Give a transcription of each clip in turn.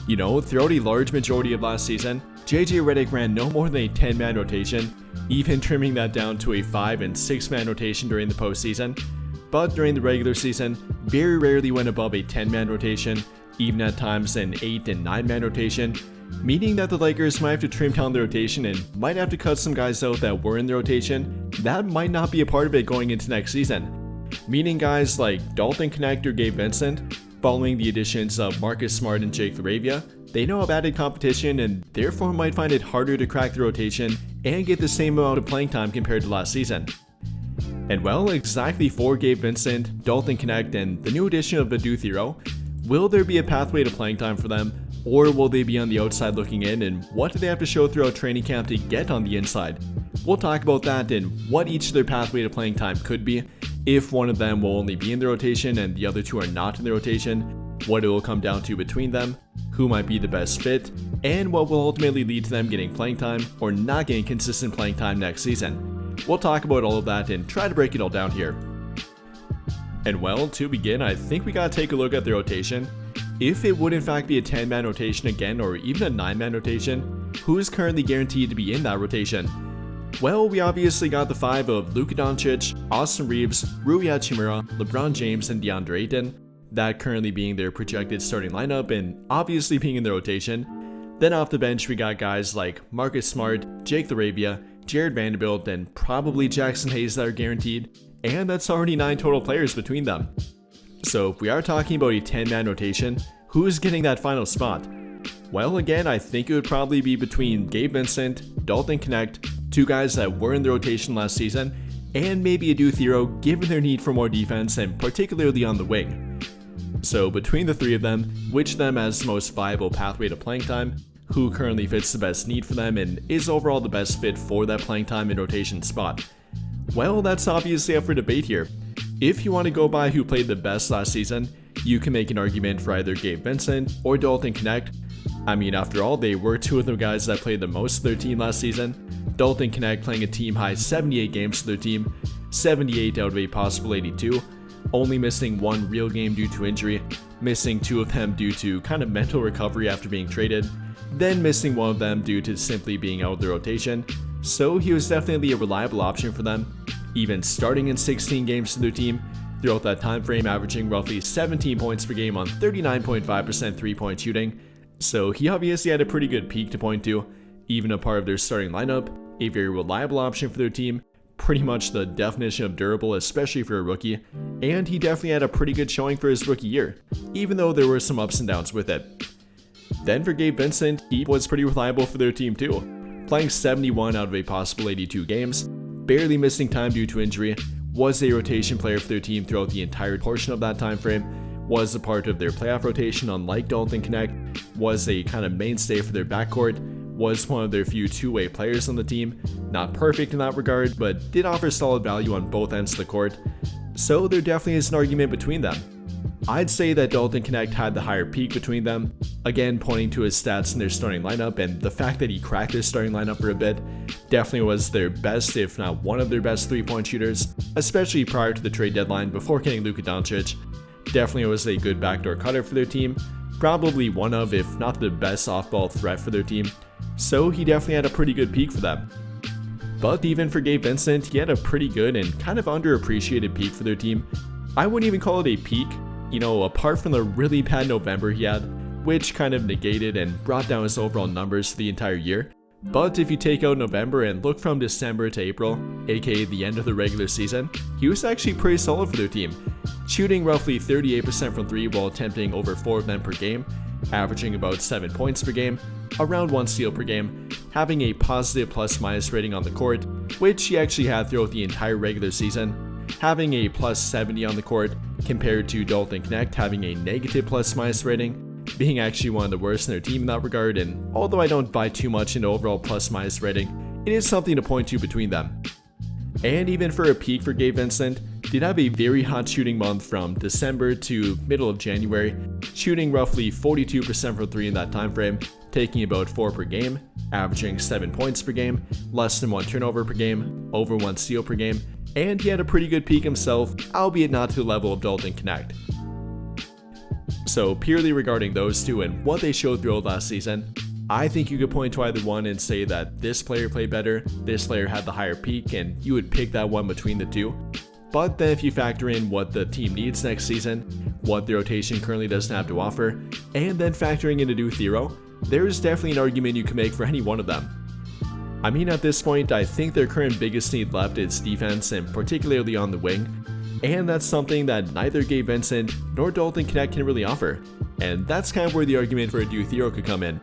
Throughout a large majority of last season, JJ Redick ran no more than a 10-man rotation, even trimming that down to a 5- and 6-man rotation during the postseason. But during the regular season, very rarely went above a 10-man rotation, even at times an 8- and 9-man rotation, meaning that the Lakers might have to trim down the rotation and might have to cut some guys out that were in the rotation that might not be a part of it going into next season. Meaning guys like Dalton Knecht or Gabe Vincent, following the additions of Marcus Smart and Jake LaRavia, they know of added competition and therefore might find it harder to crack the rotation and get the same amount of playing time compared to last season. And well, exactly for Gabe Vincent, Dalton Knecht, and the new addition of Adou Thiero, will there be a pathway to playing time for them, or will they be on the outside looking in, and what do they have to show throughout training camp to get on the inside? We'll talk about that and what each of their pathway to playing time could be, if one of them will only be in the rotation and the other two are not in the rotation, what it will come down to between them, who might be the best fit, and what will ultimately lead to them getting playing time or not getting consistent playing time next season. We'll talk about all of that and try to break it all down here. And well, to begin, I think we gotta take a look at the rotation. If it would in fact be a 10-man rotation again, or even a 9-man rotation, who is currently guaranteed to be in that rotation? Well, we obviously got the 5 of Luka Doncic, Austin Reeves, Rui Hachimura, LeBron James, and DeAndre Ayton, that currently being their projected starting lineup and obviously being in the rotation. Then off the bench we got guys like Marcus Smart, Jake LaRavia, Jared Vanderbilt, and probably Jackson Hayes that are guaranteed, and that's already 9 total players between them. So if we are talking about a 10-man rotation, who is getting that final spot? Well, again, I think it would probably be between Gabe Vincent, Dalton Knecht, 2 guys that were in the rotation last season, and maybe Adou Thiero given their need for more defense and particularly on the wing. So between the 3 of them, which of them has the most viable pathway to playing time, who currently fits the best need for them and is overall the best fit for that playing time and rotation spot? Well, that's obviously up for debate here. If you want to go by who played the best last season, you can make an argument for either Gabe Vincent or Dalton Knecht. I mean, after all, they were 2 of the guys that played the most for their team last season. Dalton Knecht playing a team-high 78 games for their team, 78 out of a possible 82, only missing 1 real game due to injury, missing 2 of them due to kind of mental recovery after being traded, then missing 1 of them due to simply being out of the rotation, so he was definitely a reliable option for them, even starting in 16 games for their team, throughout that time frame averaging roughly 17 points per game on 39.5% 3-point shooting, so he obviously had a pretty good peak to point to, even a part of their starting lineup, a very reliable option for their team, pretty much the definition of durable, especially for a rookie, and he definitely had a pretty good showing for his rookie year, even though there were some ups and downs with it. Then for Gabe Vincent, he was pretty reliable for their team too, playing 71 out of a possible 82 games, barely missing time due to injury, was a rotation player for their team throughout the entire portion of that time frame, was a part of their playoff rotation unlike Dalton Knecht, was a kind of mainstay for their backcourt, was one of their few two-way players on the team, not perfect in that regard, but did offer solid value on both ends of the court, so there definitely is an argument between them. I'd say that Dalton Knecht had the higher peak between them, again pointing to his stats in their starting lineup, and the fact that he cracked their starting lineup for a bit definitely was their best, if not one of their best 3-point shooters, especially prior to the trade deadline before getting Luka Doncic. Definitely was a good backdoor cutter for their team, probably one of, if not the best off-ball threat for their team, so he definitely had a pretty good peak for them. But even for Gabe Vincent, he had a pretty good and kind of underappreciated peak for their team. I wouldn't even call it a peak, apart from the really bad November he had, which kind of negated and brought down his overall numbers for the entire year. But if you take out November and look from December to April, aka the end of the regular season, he was actually pretty solid for their team, shooting roughly 38% from 3 while attempting over 4 of them per game, averaging about 7 points per game, around 1 steal per game, having a positive plus-minus rating on the court, which he actually had throughout the entire regular season, having a plus 70 on the court compared to Dalton Knecht having a negative plus-minus rating, being actually one of the worst in their team in that regard, and although I don't buy too much into overall plus-minus rating, it is something to point to between them. And even for a peak for Gabe Vincent, did have a very hot shooting month from December to middle of January, shooting roughly 42% from 3 in that time frame, taking about 4 per game, averaging 7 points per game, less than 1 turnover per game, over 1 steal per game, and he had a pretty good peak himself, albeit not to the level of Dalton Knecht. So purely regarding those two and what they showed throughout last season, I think you could point to either one and say that this player played better, this player had the higher peak, and you would pick that one between the two. But then if you factor in what the team needs next season, what the rotation currently doesn't have to offer, and then factoring in Adou Thiero, there's definitely an argument you can make for any one of them. I mean, at this point, I think their current biggest need left is defense, and particularly on the wing, and that's something that neither Gabe Vincent nor Dalton Knecht can really offer, and that's kind of where the argument for Adou Thiero could come in.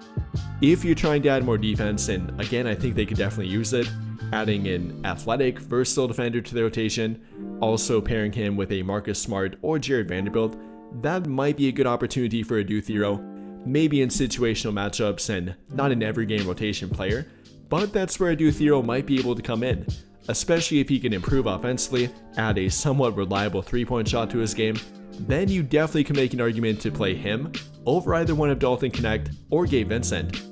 If you're trying to add more defense, and again I think they could definitely use it, adding an athletic, versatile defender to the rotation, also pairing him with a Marcus Smart or Jared Vanderbilt, that might be a good opportunity for Adou Thiero, maybe in situational matchups and not an every game rotation player, but that's where Adou Thiero might be able to come in, especially if he can improve offensively, add a somewhat reliable 3-point shot to his game. Then you definitely can make an argument to play him over either one of Dalton Knecht or Gabe Vincent.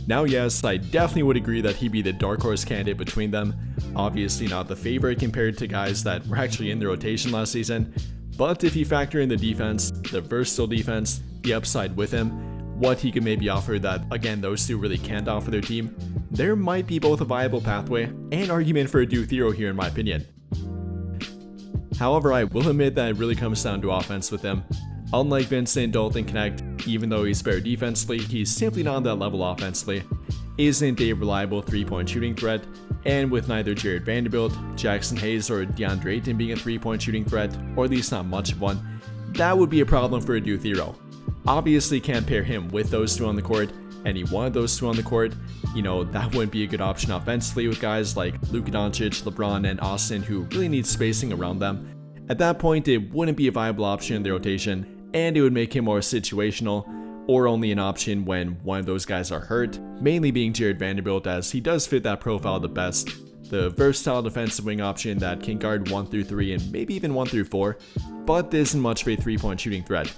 Now yes, I definitely would agree that he'd be the dark horse candidate between them, obviously not the favorite compared to guys that were actually in the rotation last season, but if you factor in the defense, the versatile defense, the upside with him, what he can maybe offer that, again, those two really can't offer their team, there might be both a viable pathway and argument for Adou Thiero here in my opinion. However, I will admit that it really comes down to offense with him. Unlike Vincent, Dalton Knecht, even though he's better defensively, he's simply not on that level offensively, isn't a reliable 3-point shooting threat, and with neither Jared Vanderbilt, Jackson Hayes, or DeAndre Ayton being a 3-point shooting threat, or at least not much of one, that would be a problem for Adou Thiero. Obviously can't pair him with those two on the court, any one of those two on the court, that wouldn't be a good option offensively with guys like Luka Doncic, LeBron, and Austin who really need spacing around them. At that point, it wouldn't be a viable option in the rotation, and it would make him more situational, or only an option when one of those guys are hurt, mainly being Jared Vanderbilt as he does fit that profile the best. The versatile defensive wing option that can guard 1 through 3 and maybe even 1 through 4, but isn't much of a 3-point shooting threat.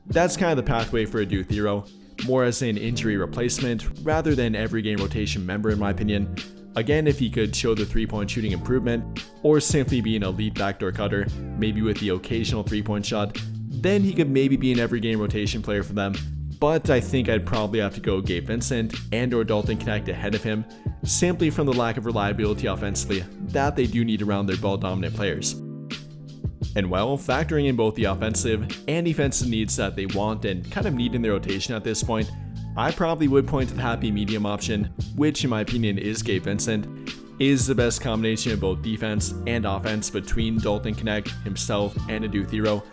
That's kind of the pathway for Adou Thiero, more as an injury replacement rather than every game rotation member in my opinion. Again, if he could show the 3-point shooting improvement, or simply be an elite backdoor cutter, maybe with the occasional 3-point shot, then he could maybe be an every game rotation player for them, but I think I'd probably have to go Gabe Vincent and or Dalton Knecht ahead of him, simply from the lack of reliability offensively that they do need around their ball dominant players. And well, factoring in both the offensive and defensive needs that they want and kind of need in their rotation at this point, I probably would point to the happy medium option, which in my opinion is Gabe Vincent, is the best combination of both defense and offense between Dalton Knecht himself and Adou Thiero.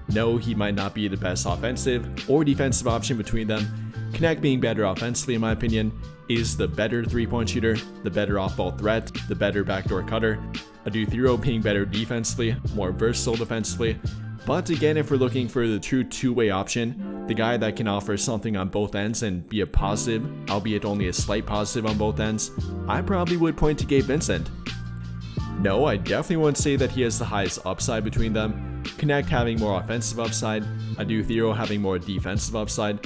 No, he might not be the best offensive or defensive option between them. Knecht being better offensively in my opinion is the better 3-point shooter, the better off-ball threat, the better backdoor cutter. Adou Thiero being better defensively, more versatile defensively. But again, if we're looking for the true two-way option, the guy that can offer something on both ends and be a positive, albeit only a slight positive on both ends, I probably would point to Gabe Vincent. No, I definitely wouldn't say that he has the highest upside between them, Knecht having more offensive upside, Adou Thiero having more defensive upside,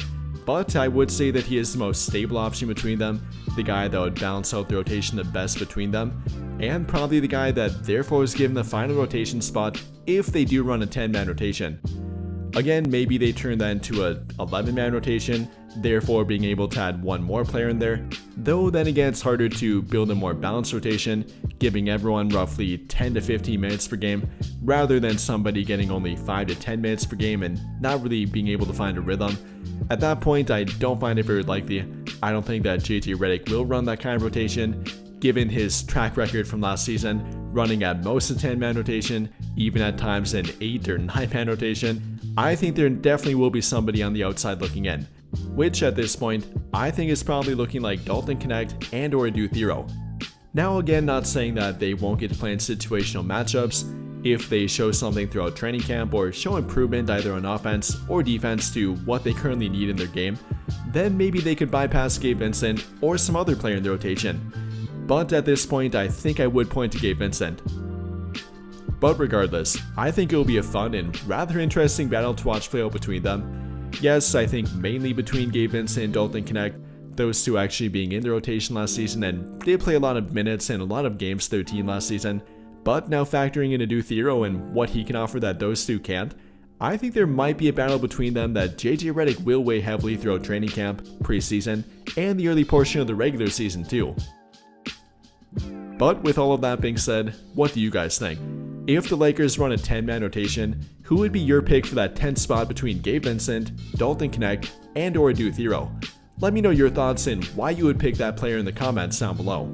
but I would say that he is the most stable option between them, the guy that would balance out the rotation the best between them, and probably the guy that therefore is given the final rotation spot if they do run a 10-man rotation. Again, maybe they turn that into a 11-man rotation, therefore being able to add one more player in there, though then again it's harder to build a more balanced rotation, giving everyone roughly 10 to 15 minutes per game, rather than somebody getting only 5 to 10 minutes per game and not really being able to find a rhythm. At that point, I don't find it very likely. I don't think that JJ Redick will run that kind of rotation, given his track record from last season, running at most a 10-man rotation, even at times an 8 or 9-man rotation. I think there definitely will be somebody on the outside looking in, which at this point, I think is probably looking like Dalton Knecht and or Adou Thiero. Now again, not saying that they won't get to play in situational matchups. If they show something throughout training camp or show improvement either on offense or defense to what they currently need in their game, then maybe they could bypass Gabe Vincent or some other player in the rotation. But at this point, I think I would point to Gabe Vincent. But regardless, I think it will be a fun and rather interesting battle to watch play out between them. Yes, I think mainly between Gabe Vincent and Dalton Knecht, those two actually being in the rotation last season and did play a lot of minutes and a lot of games to their team last season. But now factoring in Adou Thiero and what he can offer that those two can't, I think there might be a battle between them that JJ Redick will weigh heavily throughout training camp, preseason, and the early portion of the regular season too. But with all of that being said, what do you guys think? If the Lakers run a 10-man rotation, who would be your pick for that 10th spot between Gabe Vincent, Dalton Knecht, and or Adou Thiero? Let me know your thoughts and why you would pick that player in the comments down below.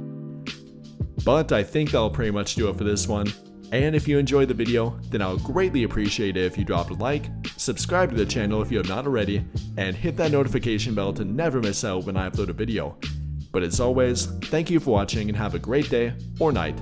But I think that'll pretty much do it for this one. And if you enjoyed the video, then I'll greatly appreciate it if you dropped a like, subscribe to the channel if you have not already, and hit that notification bell to never miss out when I upload a video. But as always, thank you for watching and have a great day or night.